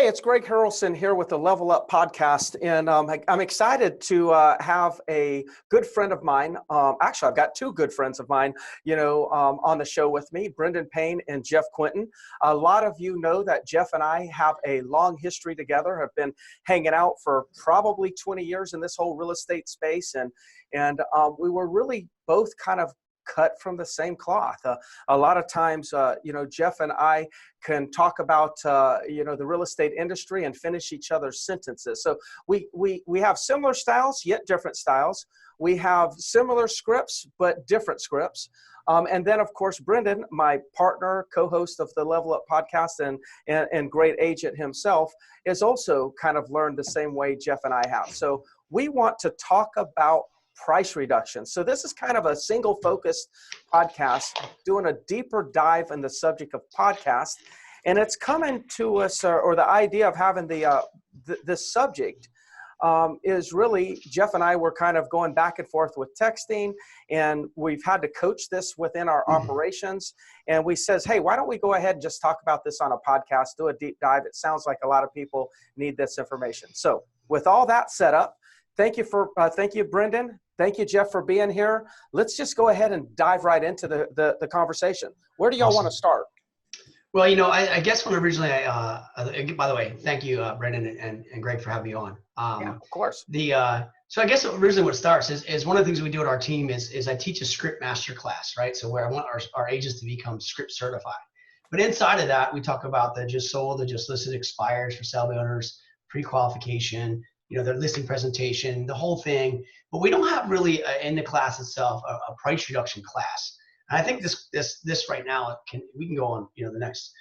Hey, it's Greg Harrelson here with the Level Up podcast, and I'm excited to have a good friend of mine. Actually, I've got two good friends of mine, on the show with me, Brendan Payne and Jeff Quintin. A lot of you know that Jeff and I have a long history together, have been hanging out for probably 20 years in this whole real estate space, and we were really both kind of cut from the same cloth. A lot of times, Jeff and I can talk about, the real estate industry and finish each other's sentences. So we have similar styles, yet different styles. We have similar scripts, but different scripts. And then, of course, Brendan, my partner, co-host of the Level Up podcast and great agent himself, is also kind of learned the same way Jeff and I have. So we want to talk about price reduction. So this is kind of a single focused podcast doing a deeper dive in the subject of podcast. And it's coming to us, or the idea of having this subject is really, Jeff and I were kind of going back and forth with texting, and we've had to coach this within our operations. And we says, hey, why don't we go ahead and just talk about this on a podcast, do a deep dive. It sounds like a lot of people need this information. So with all that set up, thank you, Brendan. Thank you, Jeff, for being here. Let's just go ahead and dive right into the conversation. Where do y'all want to start? Well, I guess when originally by the way, thank you, Brendan and Greg, for having me on. Yeah, of course. So I guess originally what starts is one of the things we do at our team is I teach a script master class, right? So where I want our agents to become script certified. But inside of that, we talk about the just sold, the just listed, expires for sale by owners, pre-qualification, their listing presentation, the whole thing. But we don't have really in the class itself a price reduction class. And I think this right now we can go on the next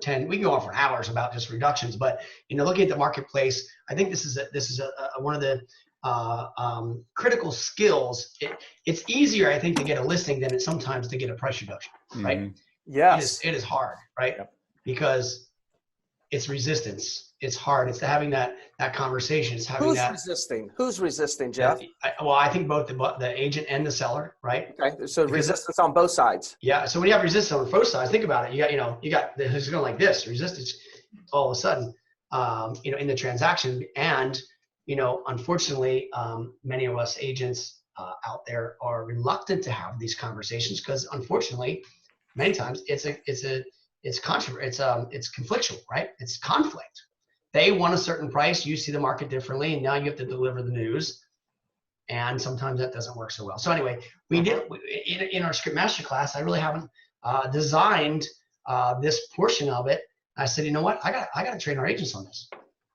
10. We can go on for hours about just reductions. But looking at the marketplace, I think this is one of the critical skills. It's easier, I think, to get a listing than it's sometimes to get a price reduction, right? Mm-hmm. Yes, it is hard, right? Yep. Because it's resistance. It's hard. It's having that conversation. It's having resisting? Who's resisting, Jeff? I think both the agent and the seller, right? Okay. So resistance on both sides. Yeah. So when you have resistance on both sides, think about it. You got who's going like this resistance all of a sudden, in the transaction. And, unfortunately, many of us agents out there are reluctant to have these conversations because, unfortunately, many times it's conflictual, right? It's conflict. They want a certain price. You see the market differently, and now you have to deliver the news. And sometimes that doesn't work so well. So anyway, we did in our script master class. I really haven't designed this portion of it. I said, you know what? I got to train our agents on this.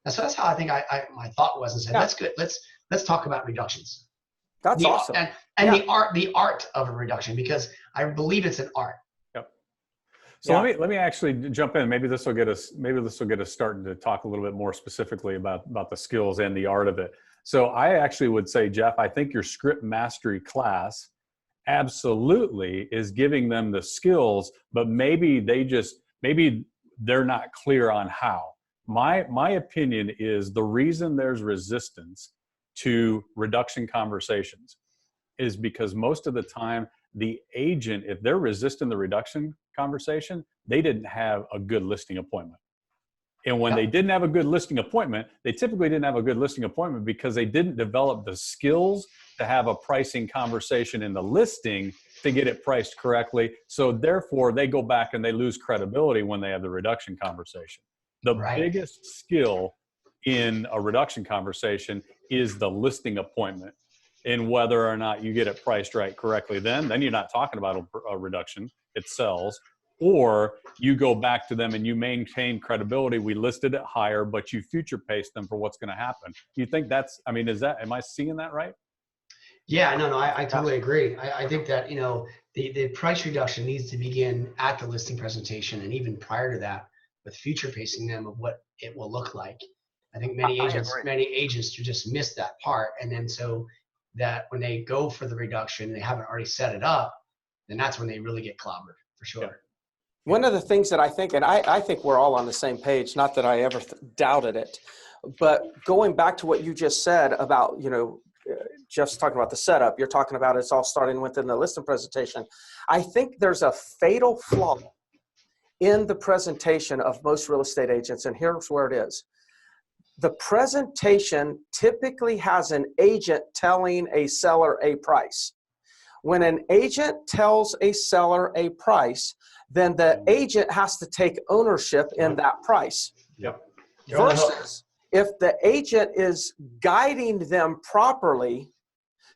That's how I think my thought was, and said, that's good. Let's talk about reductions. That's awesome. And the art of a reduction, because I believe it's an art. So let me actually jump in. Maybe this will get us starting to talk a little bit more specifically about the skills and the art of it. So I actually would say, Jeff, I think your script mastery class absolutely is giving them the skills, but maybe they're not clear on how. My opinion is the reason there's resistance to reduction conversations is because most of the time the agent, if they're resisting the reduction conversation, they didn't have a good listing appointment. And when they didn't have a good listing appointment, they typically didn't have a good listing appointment because they didn't develop the skills to have a pricing conversation in the listing to get it priced correctly. So therefore they go back and they lose credibility when they have the reduction conversation. The biggest skill in a reduction conversation is the listing appointment. And whether or not you get it priced right correctly, then you're not talking about a reduction, it sells. Or you go back to them and you maintain credibility. We listed it higher, but you future pace them for what's going to happen. You think am I seeing that right? Yeah, no, I totally agree. I think that, the price reduction needs to begin at the listing presentation and even prior to that with future pacing them of what it will look like. I think many agents just miss that part. And then so that when they go for the reduction and they haven't already set it up, then that's when they really get clobbered for sure. Yeah. One of the things that I think, and I think we're all on the same page, not that I ever doubted it, but going back to what you just said about, Jeff's talking about the setup, you're talking about it's all starting within the listing presentation. I think there's a fatal flaw in the presentation of most real estate agents, and here's where it is. The presentation typically has an agent telling a seller a price. When an agent tells a seller a price, then the agent has to take ownership in that price. Yep. Versus if the agent is guiding them properly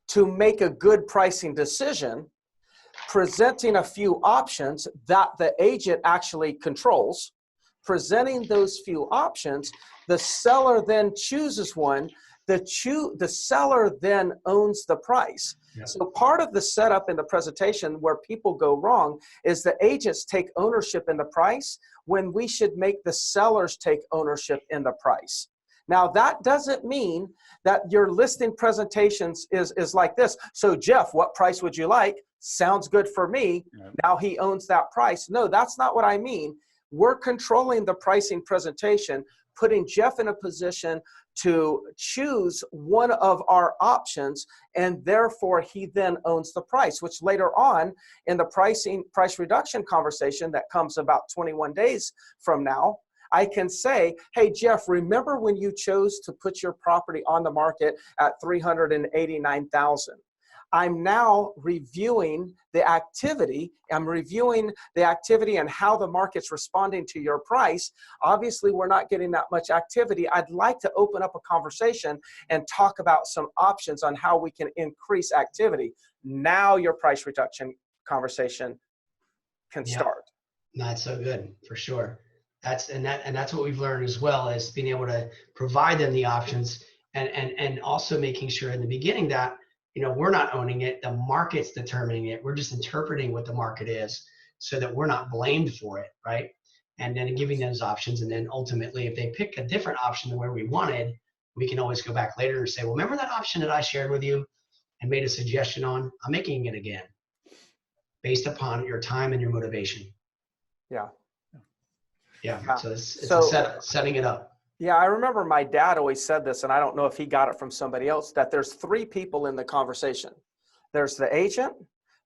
to make a good pricing decision, presenting a few options that the agent actually controls, presenting those few options, the seller then chooses one. The seller then owns the price. Yep. So part of the setup in the presentation where people go wrong is the agents take ownership in the price when we should make the sellers take ownership in the price. Now, that doesn't mean that your listing presentations is like this. So, Jeff, what price would you like? Sounds good for me. Yep. Now he owns that price. No, that's not what I mean. We're controlling the pricing presentation, putting Jeff in a position to choose one of our options, and therefore he then owns the price, which later on in the price reduction conversation that comes about 21 days from now, I can say, hey, Jeff, remember when you chose to put your property on the market at $389,000? I'm now reviewing the activity. I'm reviewing the activity and how the market's responding to your price. Obviously, we're not getting that much activity. I'd like to open up a conversation and talk about some options on how we can increase activity. Now your price reduction conversation can start. That's so good, for sure. That's what we've learned as well, is being able to provide them the options and also making sure in the beginning that, you know, we're not owning it, the market's determining it. We're just interpreting what the market is so that we're not blamed for it, right? And then giving those options. And then ultimately, if they pick a different option than where we wanted, we can always go back later and say, well, remember that option that I shared with you and made a suggestion on? I'm making it again based upon your time and your motivation. Yeah. So it's a setup, setting it up. Yeah, I remember my dad always said this, and I don't know if he got it from somebody else, that there's three people in the conversation. There's the agent,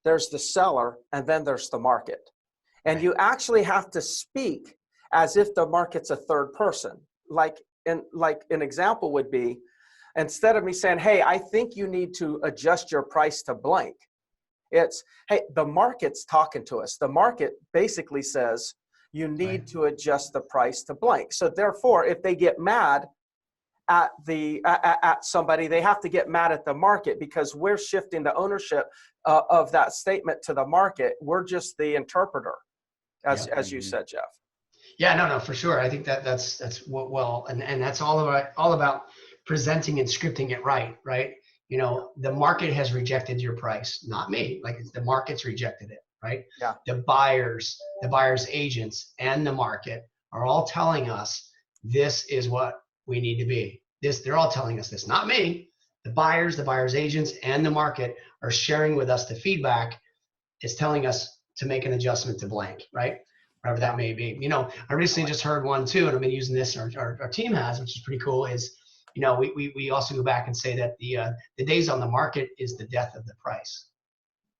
there's the seller, and then there's the market. And you actually have to speak as if the market's a third person. Like an example would be, instead of me saying, hey, I think you need to adjust your price to blank, it's, hey, the market's talking to us. The market basically says, you need to adjust the price to blank. So therefore, if they get mad at somebody, they have to get mad at the market, because we're shifting the ownership of that statement to the market. We're just the interpreter, as you said, Jeff. Yeah, no, for sure. I think that's well, and that's all about presenting and scripting it right? You know, the market has rejected your price, not me. Like, the market's rejected it. Right? Yeah. The buyers agents, and the market are all telling us this is what we need to be. They're all telling us this, not me. The buyers agents, and the market are sharing with us the feedback. It's telling us to make an adjustment to blank, right? Whatever that may be. You know, I recently just heard one too, and I've been using this, our team has, which is pretty cool, is, you know, we also go back and say that the days on the market is the death of the price.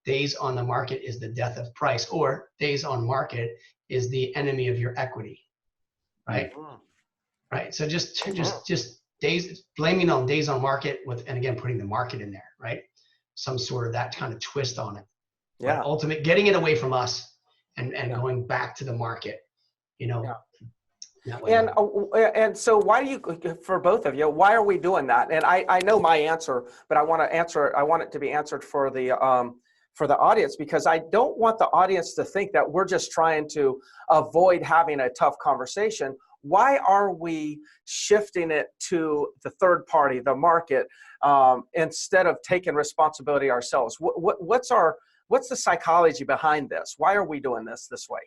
Days on the market is the death of price, or days on market is the enemy of your equity, right? Right. So just days, blaming on days on market and again, putting the market in there, right? Some sort of that kind of twist on it. Yeah. But ultimate, getting it away from us and going back to the market, you know. Yeah. And so why do you, for both of you, why are we doing that? And I know my answer, but I want it to be answered for the audience, because I don't want the audience to think that we're just trying to avoid having a tough conversation. Why are we shifting it to the third party, the market, instead of taking responsibility ourselves? What's the psychology behind this? Why are we doing this way?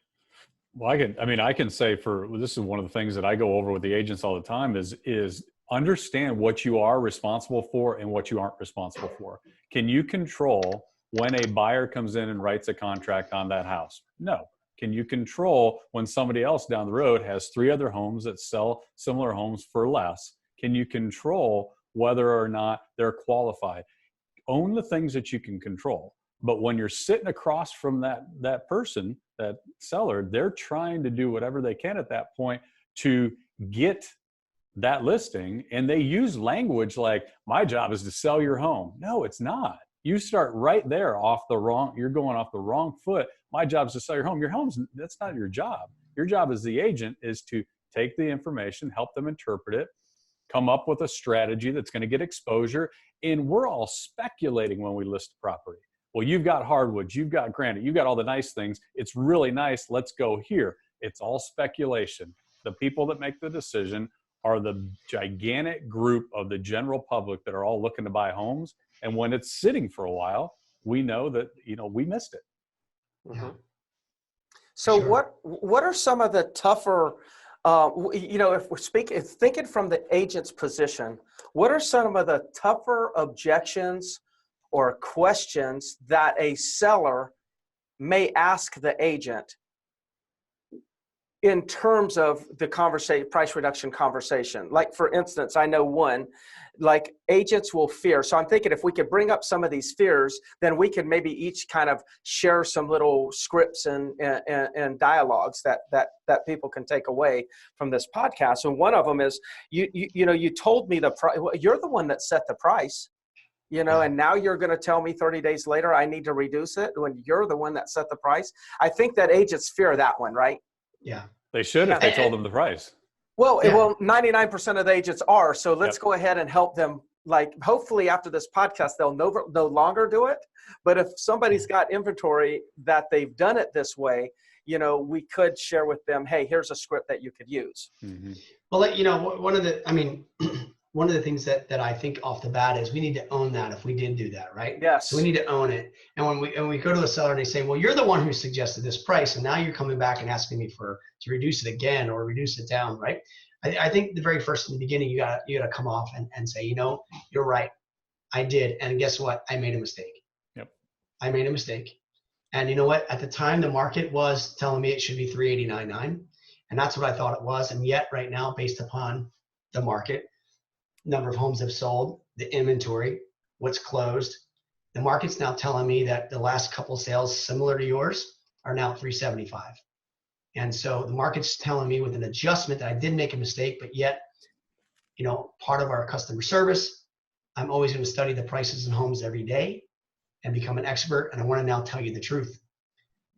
Well, I can say, this is one of the things that I go over with the agents all the time is understand what you are responsible for and what you aren't responsible for. Can you control when a buyer comes in and writes a contract on that house? No. Can you control when somebody else down the road has 3 other homes that sell similar homes for less? Can you control whether or not they're qualified? Own the things that you can control. But when you're sitting across from that person, seller, they're trying to do whatever they can at that point to get that listing. And they use language like, my job is to sell your home. No, it's not. You start right there you're going off the wrong foot. My job is to sell your home. That's not your job. Your job as the agent is to take the information, help them interpret it, come up with a strategy that's going to get exposure. And we're all speculating when we list a property. Well, you've got hardwoods, you've got granite, you've got all the nice things. It's really nice. Let's go here. It's all speculation. The people that make the decision are the gigantic group of the general public that are all looking to buy homes. And when it's sitting for a while, we know that, we missed it. Mm-hmm. So sure. What are some of the tougher, if we're thinking from the agent's position, what are some of the tougher objections or questions that a seller may ask the agent in terms of the price reduction conversation? Like, for instance, I know one, like agents will fear. So I'm thinking if we could bring up some of these fears, then we could maybe each kind of share some little scripts and dialogues that people can take away from this podcast. And one of them is, you told me the price. Well, you're the one that set the price, and now you're going to tell me 30 days later I need to reduce it when you're the one that set the price. I think that agents fear that one, right? Yeah. They should if they told them the price. Well, 99% of the agents are. So let's go ahead and help them. Like, hopefully after this podcast, they'll no longer do it. But if somebody's got inventory that they've done it this way, we could share with them, hey, here's a script that you could use. Mm-hmm. Well, one of the things that I think off the bat is we need to own that if we did do that, right? Yes. So we need to own it. And when we go to a seller and they say, well, you're the one who suggested this price, and now you're coming back and asking me to reduce it again or reduce it down, right? I think the very first in the beginning, you gotta come off and say, you're right. I did. And guess what? I made a mistake. Yep. I made a mistake. And you know what? At the time, the market was telling me it should be 389.9. And that's what I thought it was. And yet right now, based upon the market, number of homes have sold, the inventory, what's closed, the market's now telling me that the last couple sales similar to yours are now 375. And so the market's telling me with an adjustment that I did make a mistake, but yet, part of our customer service, I'm always going to study the prices in homes every day and become an expert. And I want to now tell you the truth.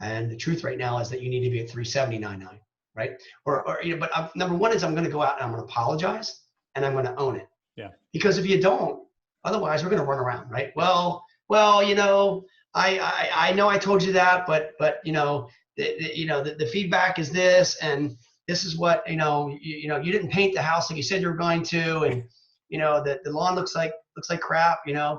And the truth right now is that you need to be at 379.9, right? But number one is I'm going to go out and I'm going to apologize and I'm going to own it. Yeah. Because if you don't, otherwise we're going to run around, right? Well, I know I told you that, but the feedback is this, and this is what you didn't paint the house like you said you were going to, and the lawn looks like crap. You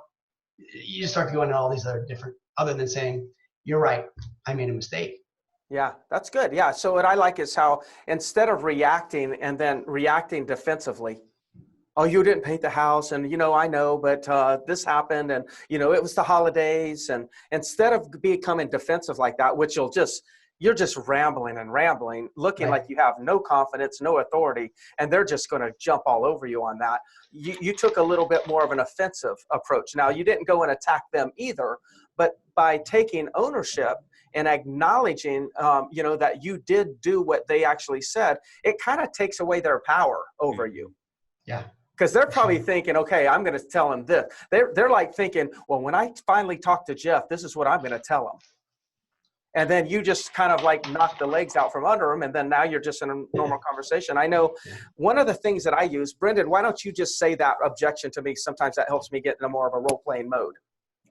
just start going to all these other than saying you're right, I made a mistake. Yeah, that's good. Yeah. So what I like is how instead of reacting and then reacting defensively, oh, you didn't paint the house, and I know, but this happened, and it was the holidays, and instead of becoming defensive like that, which you're just rambling and rambling, looking like you have no confidence, no authority, and they're just going to jump all over you on that. You took a little bit more of an offensive approach. Now, you didn't go and attack them either, but by taking ownership and acknowledging, that you did do what they actually said, it kind of takes away their power over you. Yeah. Because they're probably thinking, okay, I'm going to tell him this. They're like thinking, well, when I finally talk to Jeff, this is what I'm going to tell him. And then you just kind of like knock the legs out from under them. And then now you're just in a normal conversation. I know one of the things that I use, Brendan, why don't you just say that objection to me? Sometimes that helps me get in a more of a role-playing mode.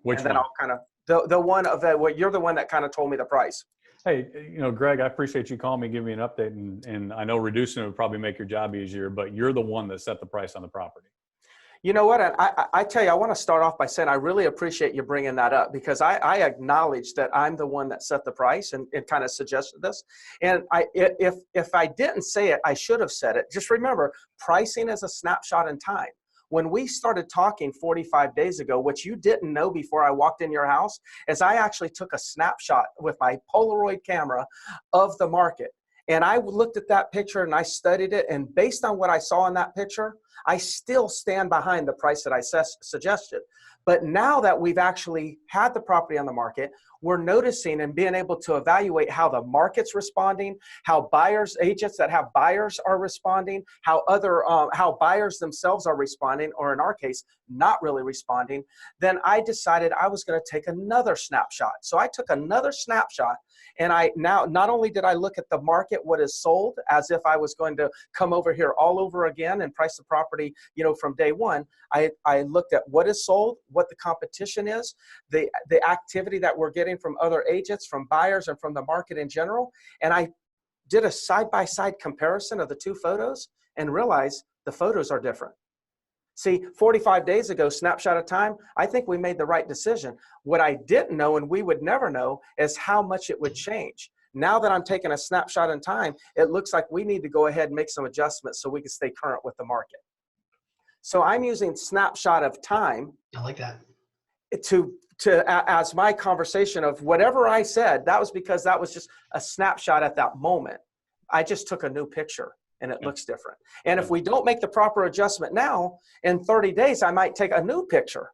Which and then one? I'll kind of, the one of the, you're the one that kind of told me the price. Hey, Greg, I appreciate you calling me, giving me an update. And I know reducing it would probably make your job easier, but you're the one that set the price on the property. You know what? I tell you, I want to start off by saying I really appreciate you bringing that up, because I acknowledge that I'm the one that set the price and kind of suggested this. And if I didn't say it, I should have said it. Just remember, pricing is a snapshot in time. When we started talking 45 days ago, what you didn't know before I walked in your house is I actually took a snapshot with my Polaroid camera of the market. And I looked at that picture and I studied it. And based on what I saw in that picture, I still stand behind the price that I suggested. But now that we've actually had the property on the market, we're noticing and being able to evaluate how the market's responding, how buyers, agents that have buyers are responding, how buyers themselves are responding, or in our case, not really responding. Then I decided I was going to take another snapshot. So I took another snapshot, and not only did I look at the market, what is sold, as if I was going to come over here all over again and price the property, from day one. I looked at what is sold, what the competition is, the activity that we're getting from other agents, from buyers, and from the market in general. And I did a side-by-side comparison of the two photos and realized the photos are different. See, 45 days ago, snapshot of time, I think we made the right decision. What I didn't know, and we would never know, is how much it would change. Now that I'm taking a snapshot in time, it looks like we need to go ahead and make some adjustments so we can stay current with the market. So I'm using snapshot of time. I like that. As my conversation of whatever I said, that was because that was just a snapshot at that moment. I just took a new picture and it looks different. And if we don't make the proper adjustment now, in 30 days, I might take a new picture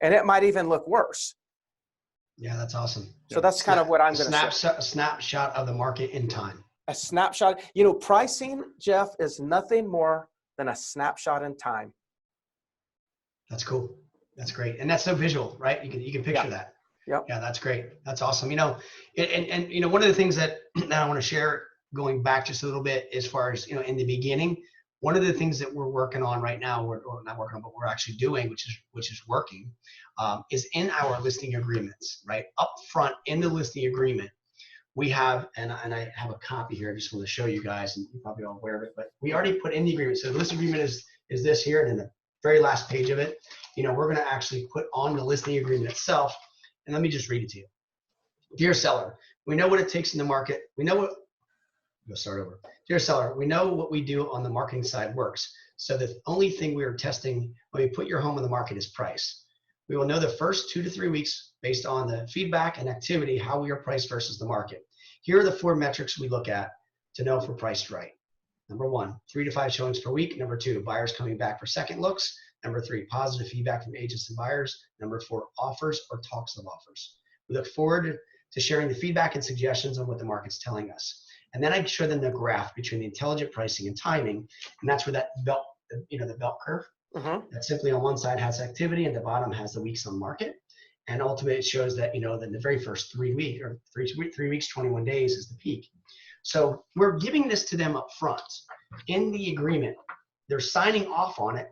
and it might even look worse. Yeah, that's awesome. So that's kind of what I'm going to say. A snapshot of the market in time. A snapshot. Pricing, Jeff, is nothing more than a snapshot in time. That's cool. That's great. And that's so visual, right? You can picture that. Yep. Yeah, that's great. That's awesome. And one of the things that I want to share, going back just a little bit, as far as, in the beginning, one of the things that we're working on right now, or not working on, but we're actually doing, which is working, is in our listing agreements, right? Up front in the listing agreement, we have, and I have a copy here. I just want to show you guys, and you're probably all aware of it, but we already put in the agreement. So the listing agreement is this here, and in the very last page of it, we're going to actually put on the listing agreement itself. And let me just read it to you. Dear seller, we know what it takes in the market. Dear seller, we know what we do on the marketing side works. So the only thing we are testing when we put your home on the market is price. We will know the first 2 to 3 weeks based on the feedback and activity, how we are priced versus the market. Here are the 4 metrics we look at to know if we're priced right. Number 1, 3 to 5 showings per week. Number 2, buyers coming back for second looks. Number 3, positive feedback from agents and buyers. Number 4, offers or talks of offers. We look forward to sharing the feedback and suggestions on what the market's telling us. And then I show them the graph between the intelligent pricing and timing. And that's where that belt, the belt curve, that simply on one side has activity and the bottom has the weeks on market. And ultimately it shows that, that the very first 3 weeks, or 3 weeks, 21 days is the peak. So we're giving this to them up front in the agreement. They're signing off on it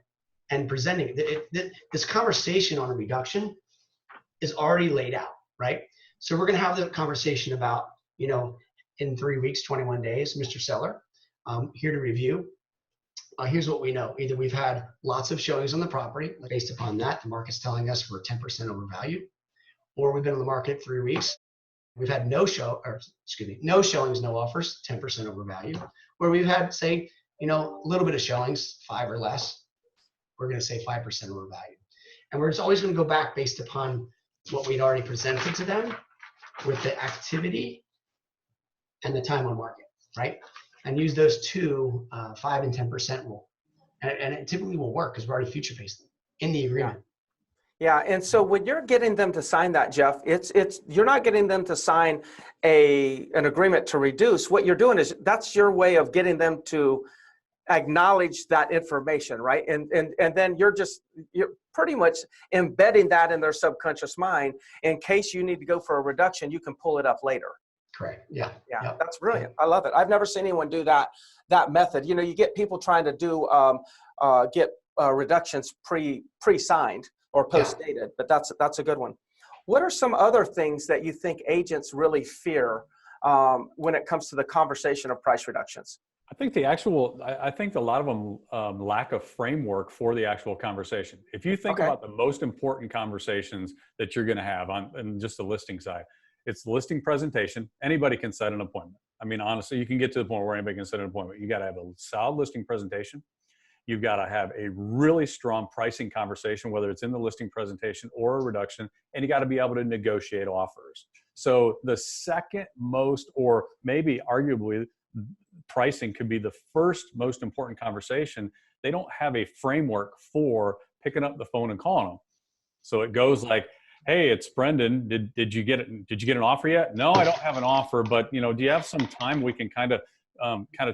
and presenting it. This conversation on a reduction is already laid out, right? So we're going to have the conversation about, in 3 weeks, 21 days, Mr. Seller, here to review. Here's what we know. Either we've had lots of showings on the property. Based upon that, the market's telling us we're 10% overvalued, or we've been on the market 3 weeks. We've had no showings, no offers, 10% overvalued. Where we've had, say, a little bit of showings, 5 or less, we're going to say 5% overvalued. And we're always going to go back based upon what we'd already presented to them with the activity and the time on market, right? And use those two 5 and 10% rule. And it typically will work because we're already future paced in the agreement. Yeah, and so when you're getting them to sign that, Jeff, you're not getting them to sign an agreement to reduce. What you're doing is that's your way of getting them to acknowledge that information, right? And then you're pretty much embedding that in their subconscious mind. In case you need to go for a reduction, you can pull it up later. Correct. Yeah. Yeah, that's brilliant. I love it. I've never seen anyone do that method. You get people trying to do get reductions pre-signed or post-dated, but that's a good one. What are some other things that you think agents really fear when it comes to the conversation of price reductions? I think a lot of them lack a framework for the actual conversation. If you think about the most important conversations that you're going to have on just the listing side, it's the listing presentation. Anybody can set an appointment. I mean, honestly, you can get to the point where anybody can set an appointment. You got to have a solid listing presentation. You've got to have a really strong pricing conversation, whether it's in the listing presentation or a reduction, and you got to be able to negotiate offers. So the second most, or maybe arguably, pricing could be the first most important conversation. They don't have a framework for picking up the phone and calling them. So it goes like, hey, it's Brendan. Did you get it? Did you get an offer yet? No, I don't have an offer, but do you have some time we can kind of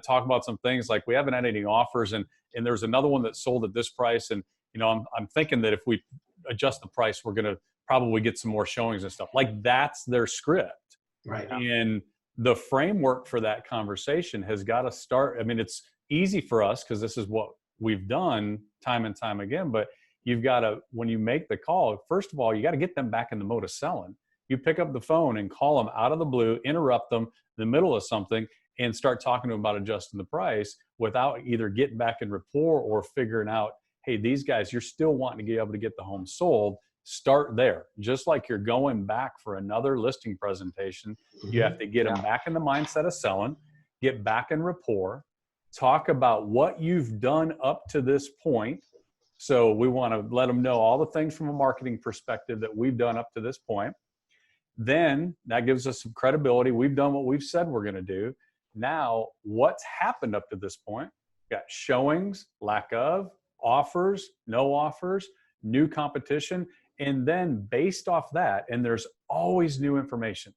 talk about some things? Like, we haven't had any offers, and there's another one that sold at this price, and I'm thinking that if we adjust the price, we're going to probably get some more showings and stuff. Like, that's their script. Right. And the framework for that conversation has got to start. I mean, it's easy for us because this is what we've done time and time again, but you've got to, when you make the call, first of all, you got to get them back in the mode of selling. You pick up the phone and call them out of the blue, interrupt them in the middle of something, and start talking to them about adjusting the price without either getting back in rapport or figuring out, hey, these guys, you're still wanting to be able to get the home sold. Start there. Just like you're going back for another listing presentation, you have to get them back in the mindset of selling, get back in rapport, talk about what you've done up to this point. So we want to let them know all the things from a marketing perspective that we've done up to this point. Then that gives us some credibility. We've done what we've said we're going to do. Now, what's happened up to this point? Got showings, lack of, offers, no offers, new competition. And then based off that, and there's always new information.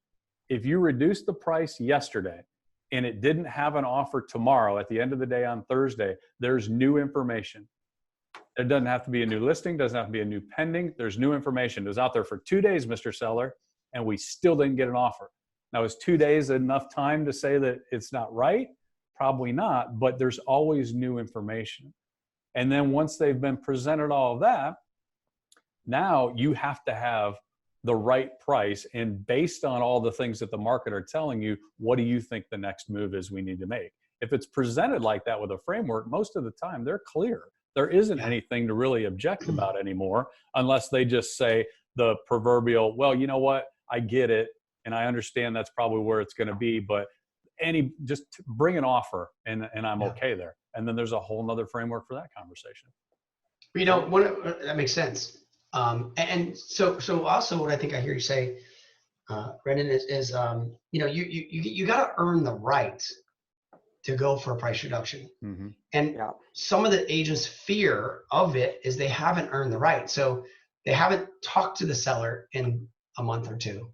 If you reduced the price yesterday and it didn't have an offer tomorrow at the end of the day on Thursday, there's new information. There doesn't have to be a new listing, doesn't have to be a new pending. There's new information. It was out there for 2 days, Mr. Seller, and we still didn't get an offer. Now, is 2 days enough time to say that it's not right? Probably not, but there's always new information. And then once they've been presented all of that, now you have to have the right price. And based on all the things that the market are telling you, what do you think the next move is we need to make? If it's presented like that with a framework, most of the time they're clear. There isn't anything to really object about anymore, unless they just say the proverbial, well, you know what, I get it. And I understand that's probably where it's going to be, but just bring an offer and I'm okay there. And then there's a whole nother framework for that conversation. That makes sense. And so also what I think I hear you say, Brendan, is you got to earn the right to go for a price reduction. Mm-hmm. And some of the agents' fear of it is they haven't earned the right. So they haven't talked to the seller in a month or two,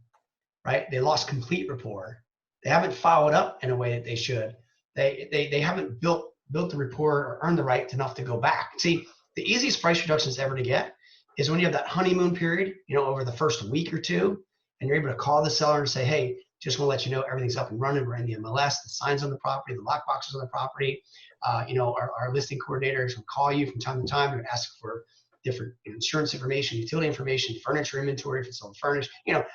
right? They lost complete rapport. They haven't followed up in a way that they should. They haven't built the rapport or earned the right enough to go back. See, the easiest price reductions ever to get is when you have that honeymoon period, over the first week or two, and you're able to call the seller and say, hey, just want to let you know everything's up and running. We're in the MLS, the signs on the property, the lock boxes on the property. Our listing coordinators will call you from time to time and ask for different insurance information, utility information, furniture inventory if it's all furnished. You're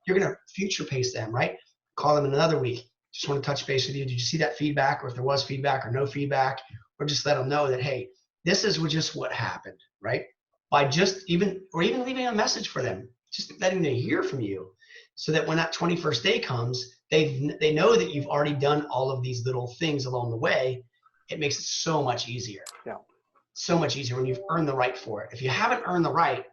going to future pace them, right? Call them in another week. Just want to touch base with you. Did you see that feedback, or if there was feedback or no feedback, or just let them know that, hey, this is just what happened, right? By just even leaving a message for them, just letting them hear from you, so that when that 21st day comes, they know that you've already done all of these little things along the way. It makes it so much easier. Yeah. So much easier when you've earned the right for it. If you haven't earned the right,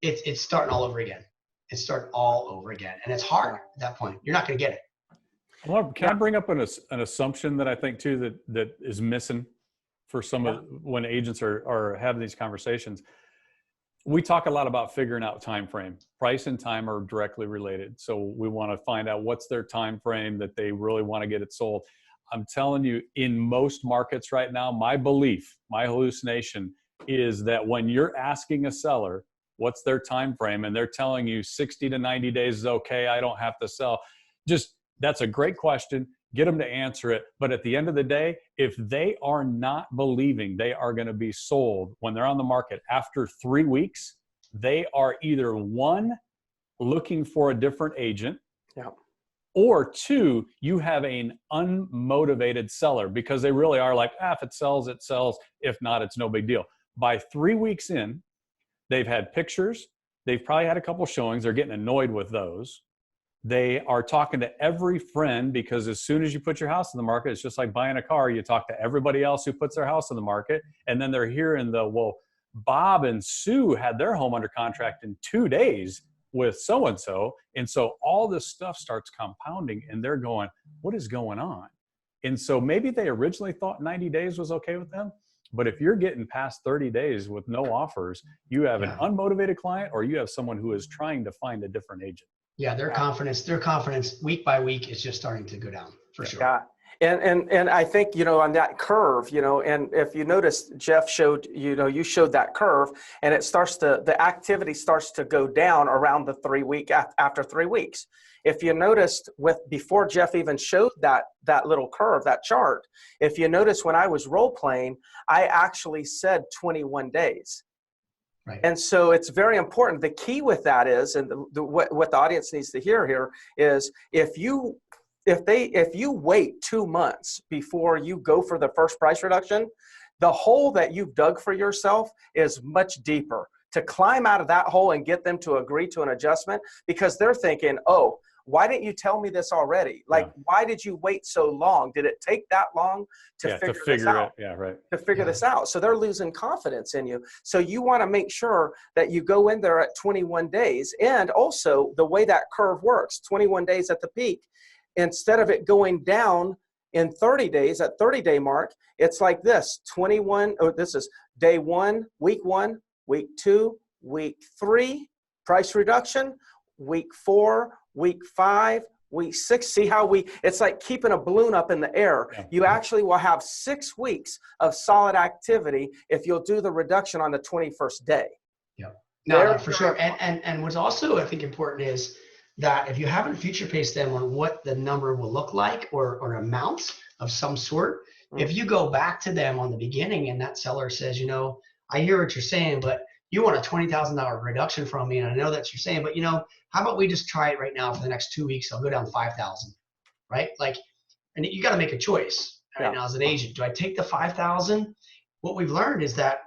it's starting all over again. It's starting all over again. And it's hard at that point. You're not going to get it. Well, can I bring up an assumption that I think too that is missing for some of when agents are having these conversations? We talk a lot about figuring out time frame. Price and time are directly related. So we want to find out what's their time frame that they really want to get it sold. I'm telling you, in most markets right now, my belief, my hallucination is that when you're asking a seller what's their time frame and they're telling you 60 to 90 days is okay, I don't have to sell, that's a great question. Get them to answer it. But at the end of the day, if they are not believing they are going to be sold when they're on the market after 3 weeks, they are either one, looking for a different agent, or two, you have an unmotivated seller because they really are like, if it sells, it sells. If not, it's no big deal. By 3 weeks in, they've had pictures. They've probably had a couple showings. They're getting annoyed with those. They are talking to every friend, because as soon as you put your house in the market, it's just like buying a car. You talk to everybody else who puts their house in the market, and then they're hearing Bob and Sue had their home under contract in 2 days with so-and-so. And so all this stuff starts compounding, and they're going, what is going on? And so maybe they originally thought 90 days was okay with them, But if you're getting past 30 days with no offers, you have an unmotivated client, or you have someone who is trying to find a different agent. Yeah, their confidence week by week is just starting to go down for sure. Yeah. And I think, on that curve, and if you notice, Jeff showed, you showed that curve, and the activity starts to go down around after 3 weeks. If you noticed before Jeff even showed that little curve, that chart, if you notice when I was role playing, I actually said 21 days. Right. And so it's very important. The key with that is, and what the audience needs to hear here is, if you wait 2 months before you go for the first price reduction, the hole that you've dug for yourself is much deeper. To climb out of that hole and get them to agree to an adjustment, because they're thinking, oh, why didn't you tell me this already? Why did you wait so long? Did it take that long to figure this out? Yeah, right. To figure this out. So they're losing confidence in you. So you want to make sure that you go in there at 21 days. And also the way that curve works, 21 days at the peak, instead of it going down in 30 days, at 30-day mark, it's like this, this is day 1, week 1, week 2, week 3, price reduction, week 4, week 5, week 6. See how it's like keeping a balloon up in the air. Yeah. You actually will have 6 weeks of solid activity if you'll do the reduction on the 21st day. Yeah, no, for sure. And what's also, I think, important is that if you haven't future paced them on what the number will look like, or amounts of some sort, if you go back to them on the beginning and that seller says, I hear what you're saying, but you want a $20,000 reduction from me, and I know that's what you're saying, but how about we just try it right now for the next 2 weeks? I'll go down 5,000, right? And you got to make a choice right now as an agent. Do I take the 5,000? What we've learned is that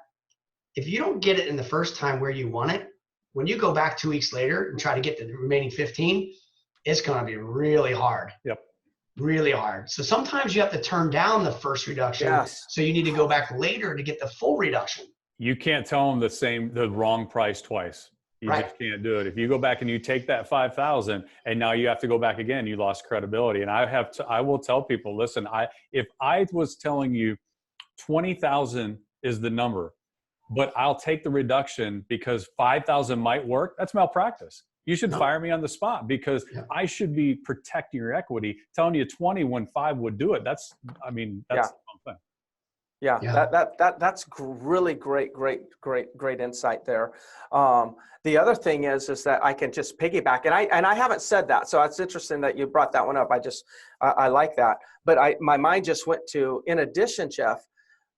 if you don't get it in the first time where you want it, when you go back 2 weeks later and try to get the remaining 15, it's going to be really hard. Yep. Really hard. So sometimes you have to turn down the first reduction. Yes. So you need to go back later to get the full reduction. You can't tell them the wrong price twice. You just can't do it. If you go back and you take that 5,000 and now you have to go back again, you lost credibility. And I will tell people, listen, if I was telling you 20,000 is the number, but I'll take the reduction because 5,000 might work, that's malpractice. You should fire me on the spot, because I should be protecting your equity. Telling you 20 when 5 would do it, that's the wrong thing. Yeah, that's really great insight there. The other thing is that I can just piggyback, and I haven't said that, so it's interesting that you brought that one up. I like that, but my mind just went to, in addition, Jeff,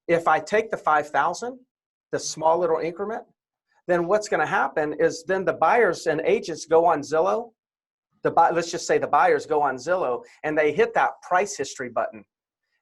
if I take the 5,000, the small little increment, then what's going to happen is then the buyers and agents go on Zillow. Let's just say the buyers go on Zillow and they hit that price history button.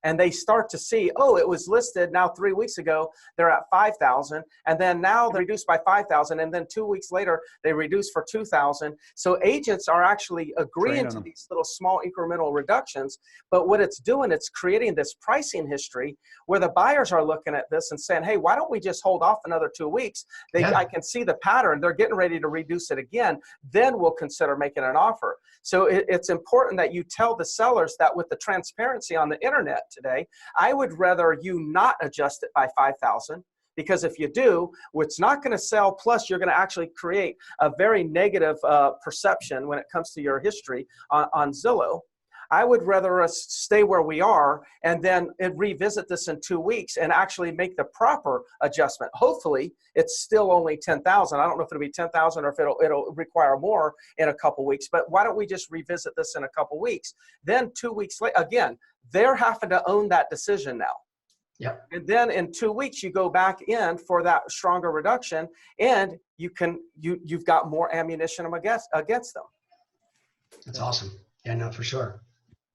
And they start to see, oh, it was listed now 3 weeks ago, they're at 5,000. And then now they're reduced by 5,000. And then 2 weeks later, they reduce for 2,000. So agents are actually agreeing to these little small incremental reductions. But what it's doing, it's creating this pricing history where the buyers are looking at this and saying, hey, why don't we just hold off another 2 weeks? I can see the pattern. They're getting ready to reduce it again. Then we'll consider making an offer. So it's important that you tell the sellers that with the transparency on the internet today, I would rather you not adjust it by 5,000, because if you do, it's not going to sell. Plus, you're going to actually create a very negative perception when it comes to your history on Zillow. I would rather us stay where we are and then revisit this in 2 weeks and actually make the proper adjustment. Hopefully, it's still only 10,000. I don't know if it'll be 10,000 or if it'll require more in a couple weeks. But why don't we just revisit this in a couple weeks? Then 2 weeks later, again, they're having to own that decision now. Yeah. And then in 2 weeks, you go back in for that stronger reduction, and you've got more ammunition against them. That's awesome. Yeah, no, for sure.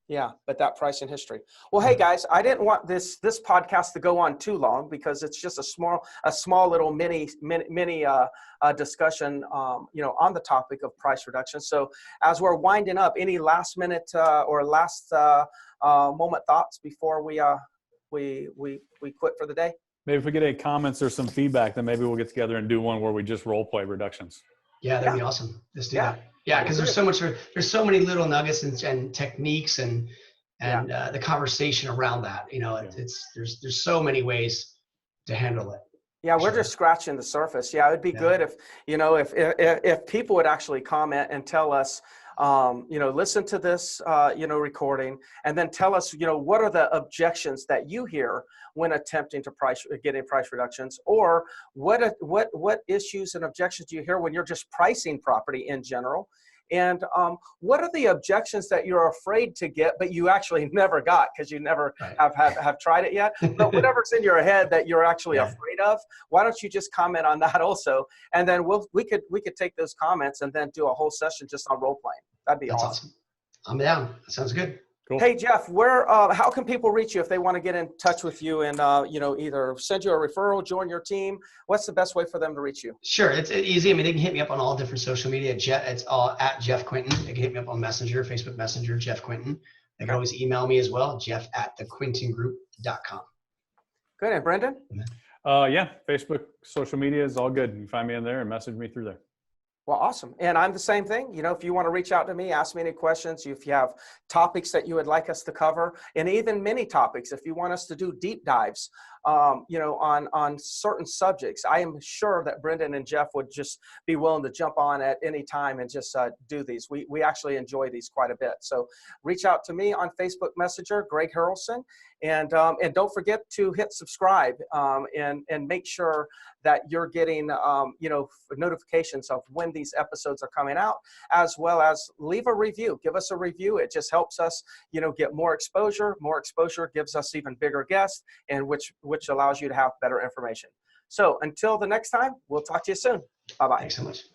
Yeah, but that price in history. Well, hey guys, I didn't want this podcast to go on too long, because it's just a small little mini discussion, on the topic of price reduction. So as we're winding up, any last minute or last moment thoughts before we quit for the day? Maybe if we get any comments or some feedback, then maybe we'll get together and do one where we just role play reductions. Yeah, that'd be awesome. Let's do that. Yeah, because there's so many little nuggets and techniques and the conversation around that. There's so many ways to handle it. Yeah, we're just scratching the surface. Yeah, it would be good if, if people would actually comment and tell us, listen to this, recording, and then tell us, what are the objections that you hear when attempting to getting price reductions, or what issues and objections do you hear when you're just pricing property in general? And what are the objections that you're afraid to get, but you actually never got because you never have tried it yet? But whatever's in your head that you're actually afraid of, why don't you just comment on that also? And then we could take those comments and then do a whole session just on role playing. That'd be awesome. I'm down. That sounds good. Cool. Hey, Jeff, how can people reach you if they want to get in touch with you and, either send you a referral, join your team? What's the best way for them to reach you? Sure. It's easy. I mean, they can hit me up on all different social media. It's all at Jeff Quintin. They can hit me up on Messenger, Facebook Messenger, Jeff Quintin. They can always email me as well, jeff@thequintingroup.com. Good. And Brendan? Facebook, social media is all good. You can find me in there and message me through there. Well, awesome. And I'm the same thing. If you want to reach out to me, ask me any questions, if you have topics that you would like us to cover, and even mini topics, if you want us to do deep dives, on certain subjects, I am sure that Brendan and Jeff would just be willing to jump on at any time and just do these. We actually enjoy these quite a bit. So reach out to me on Facebook Messenger, Greg Harrelson, and don't forget to hit subscribe and make sure that you're getting notifications of when these episodes are coming out, as well as leave a review. Give us a review. It just helps us get more exposure. More exposure gives us even bigger guests, and which allows you to have better information. So until the next time, we'll talk to you soon. Bye-bye. Thanks so much.